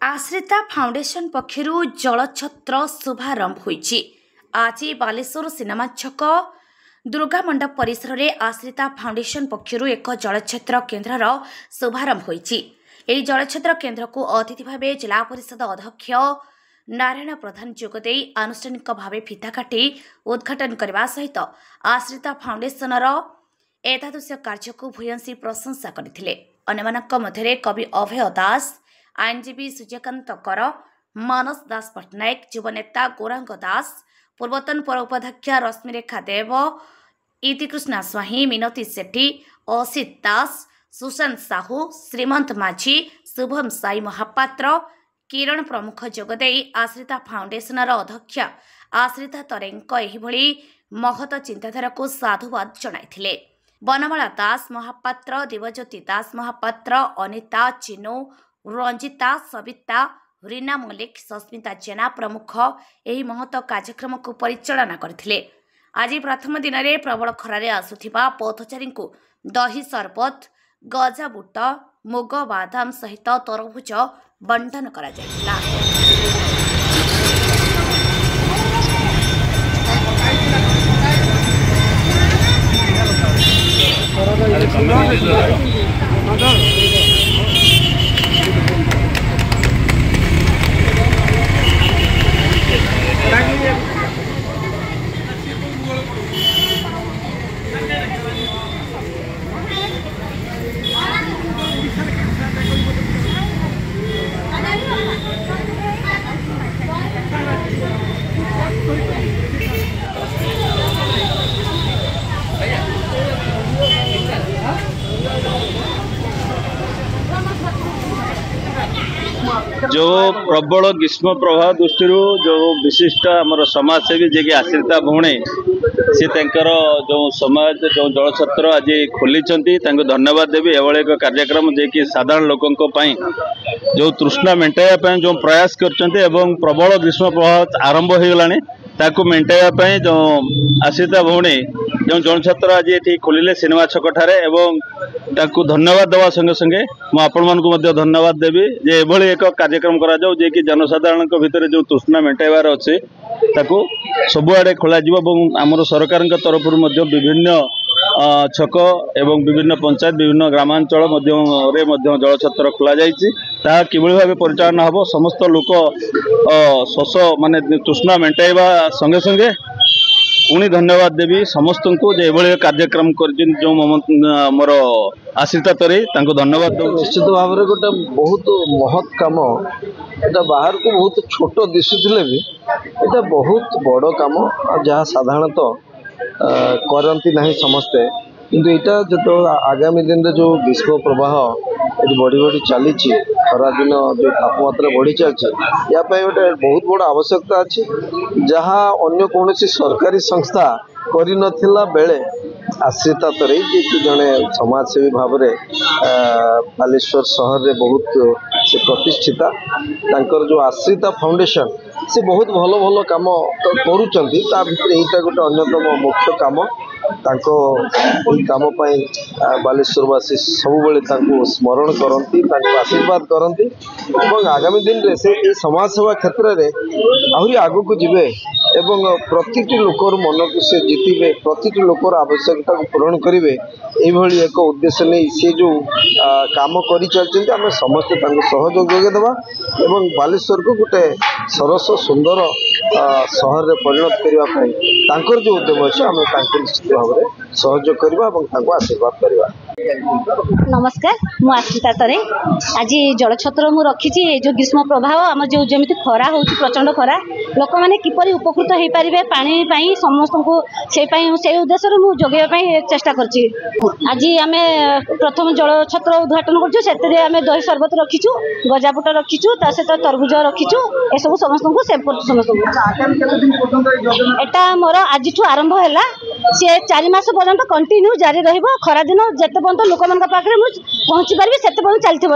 आश्रिता foundation पक्षरु जलछत्र शुभारंभ होईछि। आज Baleshwar cinema छक दुर्गा मंडप परिसर में आश्रिता फाउंडेशन पक्षरु एक जलछत्र केन्द्रर शुभारंभ होईछि। एही जलछत्र केन्द्र को अतिथि भाव जिला परिषद अध्यक्ष नारायण प्रधान जोगदे आनुष्ठानिक भाव फिता काटी उद्घाटन करने सहित आश्रिता फाउंडेशनर एतादृश कार्य को भूयसी प्रशंसा करथिले। अन्यमानक मध्यरे कवि अभय दास, आईनजीवी सूर्यकांत कर, मानस दास पट्टनायक, युवनेता गौरांग दास, पूर्वतन पौर उपाध्यक्ष रश्मिरेखा देव, इतिकृष्णा स्वाही, मिनती सेठी, असित दास, सुशांत साहू, श्रीमंत माझी, शुभम साई महापात्र, किरण प्रमुख जोगदे आश्रिता फाउंडेशनर अध्यक्ष आश्रिता तरेंक एहिभଳି महत चिंताधारा को साधुवाद जणाइथिले। बनमाला दास महापात्र, दिवज्योति दास महापात्र, अनिता, चिनू, रंजिता, सविता, रीना मल्लिक, सस्मिता जेना प्रमुख एही महत कार्यक्रम को परिचालना करथिले। आज प्रथम दिन में प्रबल खरारे आसुथिबा पथचारी को दही सरबत, गजा बुट, मुग बादाम सहित तरभुज बंटन करा जायतिला। जो प्रबल ग्रीष्म प्रभाव दृष्टि जो विशिष्ट आमर समाजसेवी जे कि आश्रिता भौणी सी जो समाज जो जलछत्र आज खोली धन्यवाद देवी। एभली एक कार्यक्रम जे कि साधारण लोकों जो तृष्णा मेटाइबा जो प्रयास कर प्रबल ग्रीष्म प्रभाव आरंभ हो गलानी ताकू मेटाइबा जो आश्रिता भौणी जो जलछत्र आज ये खोलिले सिनेमा छक ठारे एवं ताकू धन्यवाद देवा संगे संगे मुझे धन्यवाद देवी जे एभली एक कार्यक्रम करा जाऊ जे कि जनसाधारण भितर जो तृष्णा मेटाइबार अच्छे ताकू सबुआड़े खोल आमर सरकार तरफ विभिन्न छक एवं विभिन्न पंचायत विभिन्न ग्रामांचल जलछत्र खोल जाए किभली भाव परिचालना हम समस्त लोक शोष माने तृष्णा मेटाइबा संगे संगे पुणी धन्यवाद देवी समस्त को जे एभली कार्यक्रम कर जो मोर आश्रिता तरे धन्यवाद दो। निश्चित भाव में गोटे बहुत महत् कम एटा बाहर को बहुत छोट दिशुले भी एटा बहुत बड़ कम जहाँ साधारणतः करती ना समस्ते किंतु यहाँ जो आगामी दिन में जो ग्रीष्म प्रवाह ये बढ़ी बढ़ी चली खरा दिन जो तापमात्रा बढ़ी चलती या गोटे बहुत बड़ आवश्यकता अच्छी जहाँ अन्य कौन सरकारी संस्था करी नथिला बेले आश्रिता तरे कि जड़े समाजसेवी भाव में बालेश्वर सहर में बहुत से प्रतिष्ठिता तांकर जो आश्रिता फाउंडेशन से बहुत भल भल कम तो करुँच यहाँ गोटे अन्यतम मुख्य काम तांको काम बालेश्वरवासी सब स्मरण करती आशीर्वाद करती और आगामी दिन में से समाज सेवा क्षेत्र में आहरी आगू को जीवे एवं प्रति लोकर मन को से जीतबे प्रति लोकर आवश्यकता को पूरण करेंगे यही एक उद्देश्य नहीं सी जो काम कर चलते आम समस्ते सहयोग जोगेदेवा एवं बालेश्वर को गोटे सरस सुंदर सहर में परिणत करने जो उद्यम अच्छे आम निश्चित भाव में सहयोग करवा आशीर्वाद करवा। नमस्कार मु आश्रिता तरे आज जलछत्र मु रखी जो ग्रीष्म प्रभाव आम जो जमी खरा हो प्रचंड खरा लोक मैंने किपरि उपकृत हो पारे पानी समस्त को से उद्देश्य मु जोगे चेष्टा करछि। आज आम प्रथम जलछत्र उद्घाटन कर दही सरबत रखीचु, गजापुट रखीचु, सहित तरबुज रखीचु, ए सब समस्त को सेव कर समस्त एटा मोर आज आरंभ है सी 4 मास पर्यंत कंटिन्यू जारी रहिबो। खरा दिन जेते पर्यंत लोक पाखे पहुँची पारि से चलती।